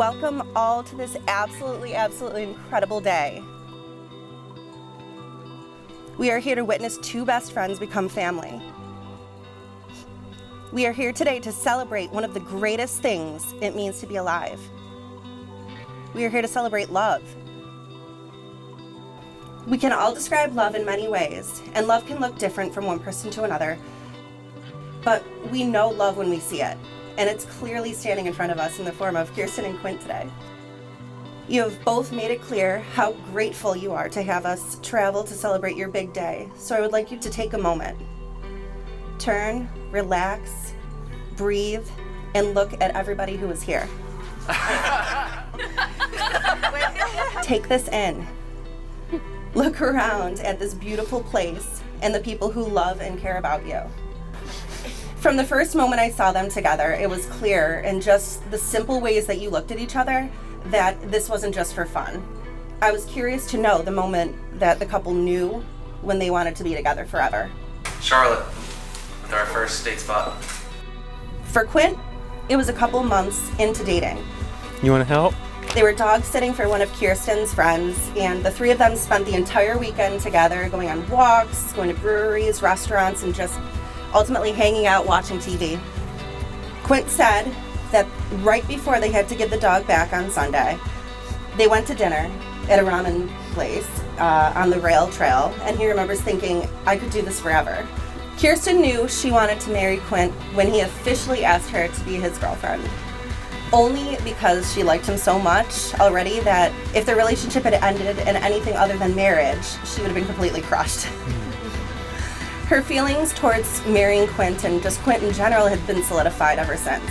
Welcome all to this absolutely incredible day. We are here to witness two best friends become family. We are here today to celebrate one of the greatest things it means to be alive. We are here to celebrate love. We can all describe love in many ways, and love can look different from one person to another. But we know love when we see it, and it's clearly standing in front of us in the form of Kirsten and Quent today. You have both made it clear how grateful you are to have us travel to celebrate your big day, so I would like you to take a moment. Turn, relax, breathe, and look at everybody who is here. Take this in. Look around at this beautiful place and the people who love and care about you. From the first moment I saw them together, it was clear in just the simple ways that you looked at each other that this wasn't just for fun. I was curious to know the moment that the couple knew when they wanted to be together forever. Charlotte, with our first date spot. For Quent, it was a couple months into dating. You want to help? They were dog sitting for one of Kirsten's friends, and the three of them spent the entire weekend together, going on walks, going to breweries, restaurants, and just ultimately hanging out, watching TV. Quent said that right before they had to give the dog back on Sunday, they went to dinner at a ramen place on the rail trail, and he remembers thinking, I could do this forever. Kirsten knew she wanted to marry Quent when he officially asked her to be his girlfriend, only because she liked him so much already that if the relationship had ended in anything other than marriage, she would have been completely crushed. Her feelings towards marrying Quent and just Quent in general had been solidified ever since.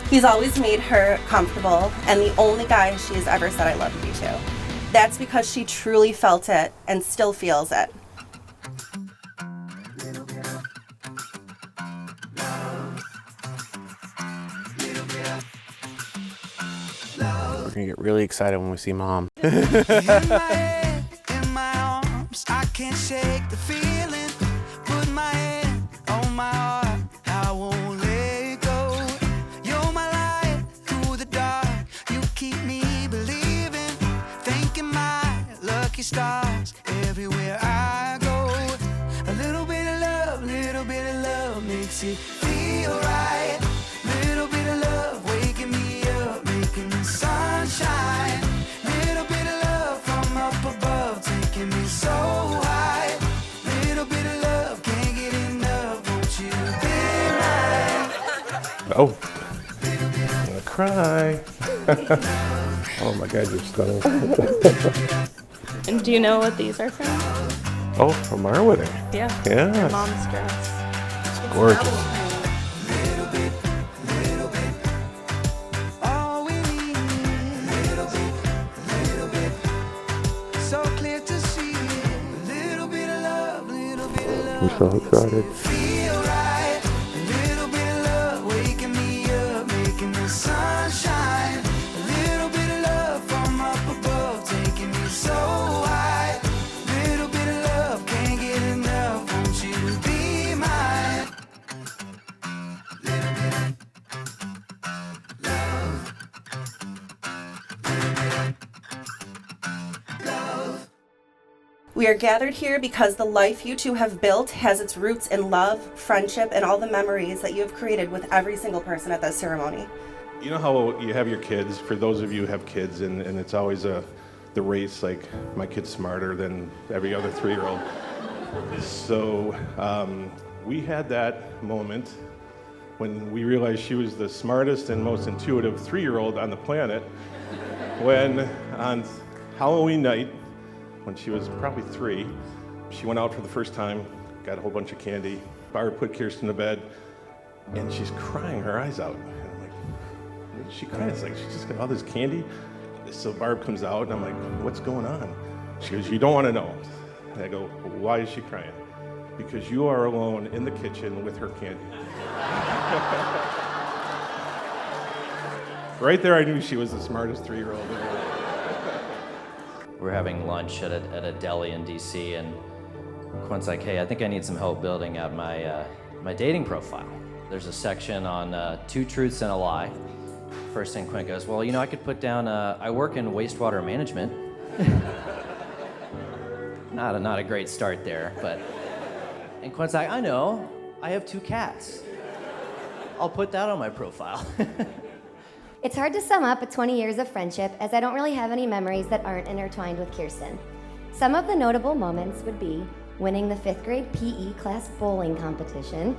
He's always made her comfortable and the only guy she has ever said I love you to. That's because she truly felt it and still feels it. We're gonna get really excited when we see Mom. In my head, in my arms, I can't shake the feeling. Put my hand on my heart, I won't let go. You're my light through the dark, you keep me believing. Thanking my lucky stars everywhere I go. A little bit of love makes it feel right. Little bit of love waking me up, making the sunshine. Little bit of love from up above, taking me so high. Little bit of love, can't get enough, won't you be mine? Oh, I'm gonna cry. Oh my God, you're stunning. And do you know what these are from? Oh, from our wedding. Yeah. Yeah. Mom's dress. It's gorgeous. All we need, little bit, so clear to see. Little bit of love, I'm so excited. feel right. A little bit of love waking me up, making the sunshine. A little bit of love from up above, taking me so high. Little bit of love, can't get enough, won't you be mine? Little bit of love. We are gathered here because the life you two have built has its roots in love, friendship, and all the memories that you have created with every single person at this ceremony. You know how you have your kids, for those of you who have kids, and it's always the race, like, my kid's smarter than every other 3-year-old. So we had that moment when we realized she was the smartest and most intuitive 3-year-old on the planet, when on Halloween night, when she was probably 3, she went out for the first time, got a whole bunch of candy. Barb put Kirsten to bed, and she's crying her eyes out. And I'm like, what is she crying? It's like, she just got all this candy. So Barb comes out, and I'm like, what's going on? She goes, you don't want to know. And I go, why is she crying? Because you are alone in the kitchen with her candy. Right there, I knew she was the smartest 3-year-old in the world. We're having lunch at a deli in DC, and Quent's like, hey, I think I need some help building out my dating profile. There's a section on 2 truths and a lie. First thing Quent goes, well, I could put down, I work in wastewater management. Not a great start there, but... And Quent's like, I know, I have 2 cats. I'll put that on my profile. It's hard to sum up 20 years of friendship, as I don't really have any memories that aren't intertwined with Kirsten. Some of the notable moments would be winning the 5th grade PE class bowling competition.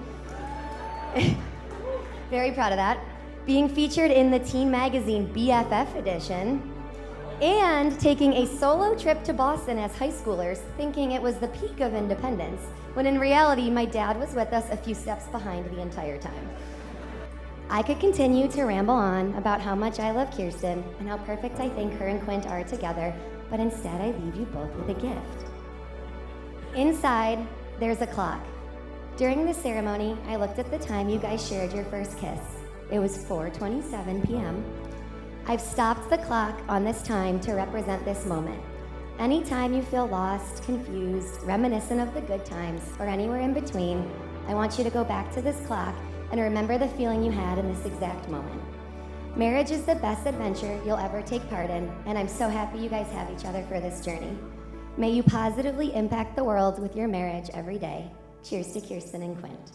Very proud of that. Being featured in the teen magazine BFF edition. And taking a solo trip to Boston as high schoolers, thinking it was the peak of independence, when in reality, my dad was with us a few steps behind the entire time. I could continue to ramble on about how much I love Kirsten and how perfect I think her and Quent are together, but instead I leave you both with a gift. Inside, there's a clock. During the ceremony, I looked at the time you guys shared your first kiss. It was 4:27 p.m. I've stopped the clock on this time to represent this moment. Anytime you feel lost, confused, reminiscent of the good times, or anywhere in between, I want you to go back to this clock and remember the feeling you had in this exact moment. Marriage is the best adventure you'll ever take part in, and I'm so happy you guys have each other for this journey. May you positively impact the world with your marriage every day. Cheers to Kirsten and Quent.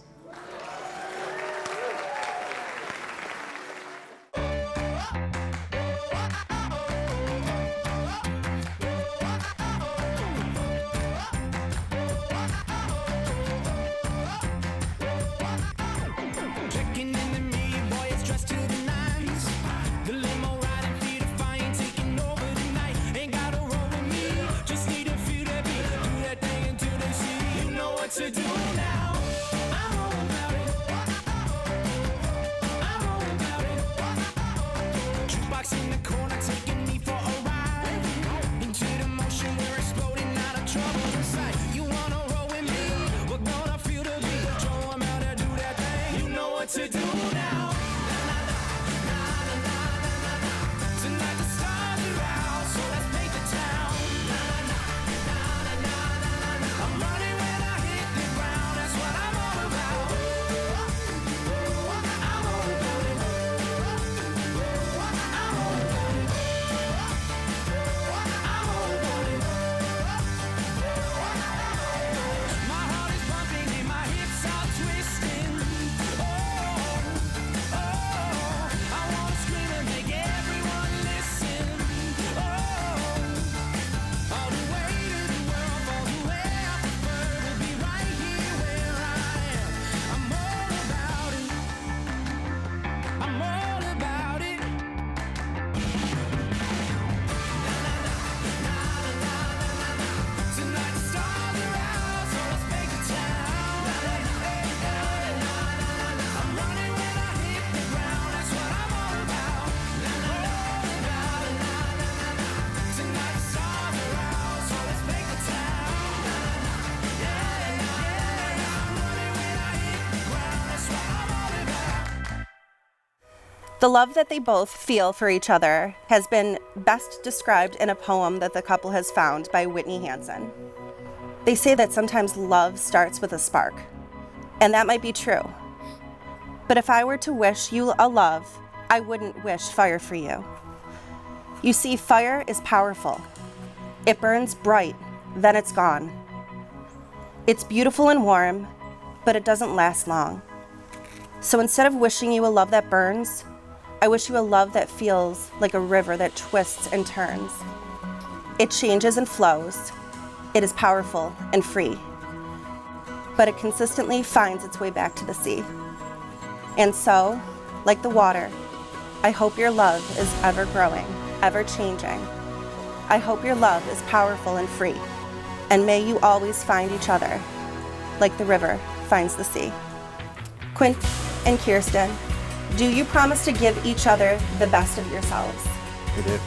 To do now, I'm all about it. I'm all about it. Jukebox in the corner, taking me for a ride. Into the motion, we're exploding out of trouble inside. You wanna roll with me? We're gonna feel the beat. Show 'em how to do that thing. You know what to do now. Tonight the stars are out, so let's make the town. I'm running when I hit the ground. That's what I'm all about. I'm all about it. I'm all about it. I'm all about it. My heart is pumping and my hips are twisting. Oh, I wanna scream and make everyone listen. All the way to the world, all the way I prefer to be right here where I am. I'm all about it. I'm all about it. Tonight the stars are out, so let's make the town. I'm running when I hit the ground. That's what I'm all about. Tonight the stars are out, so let's make the town. I'm running when I hit the ground. That's what I'm all about. The love that they both feel for each other has been best described in a poem that the couple has found by Whitney Hansen. They say that sometimes love starts with a spark, and that might be true. But if I were to wish you a love, I wouldn't wish fire for you. You see, fire is powerful. It burns bright, then it's gone. It's beautiful and warm, but it doesn't last long. So instead of wishing you a love that burns, I wish you a love that feels like a river that twists and turns. It changes and flows. It is powerful and free. But it consistently finds its way back to the sea. And so, like the water, I hope your love is ever growing, ever changing. I hope your love is powerful and free. And may you always find each other, like the river finds the sea. Quent and Kirsten, do you promise to give each other the best of yourselves? We did.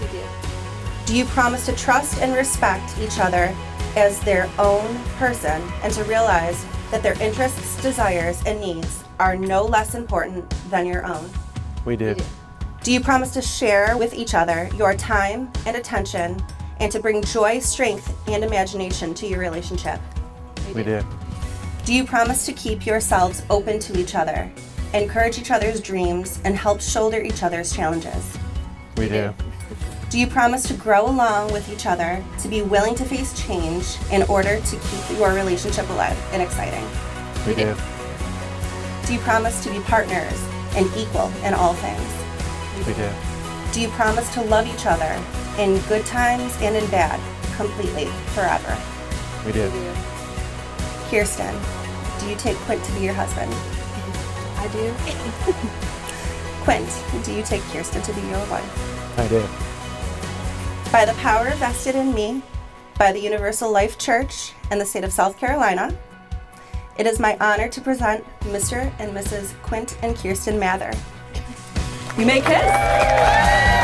Do you promise to trust and respect each other as their own person and to realize that their interests, desires, and needs are no less important than your own? We did. Do you promise to share with each other your time and attention and to bring joy, strength, and imagination to your relationship? We did. Do you promise to keep yourselves open to each other encourage each other's dreams, and help shoulder each other's challenges? We do. Do you promise to grow along with each other, to be willing to face change in order to keep your relationship alive and exciting? We do. Do you promise to be partners and equal in all things? We do. Do you promise to love each other in good times and in bad, completely, forever? We do. Kirsten, do you take Quent to be your husband? I do. Quent, do you take Kirsten to be your wife? I do. By the power vested in me by the Universal Life Church and the state of South Carolina, it is my honor to present Mr. and Mrs. Quent and Kirsten Mather. You may kiss.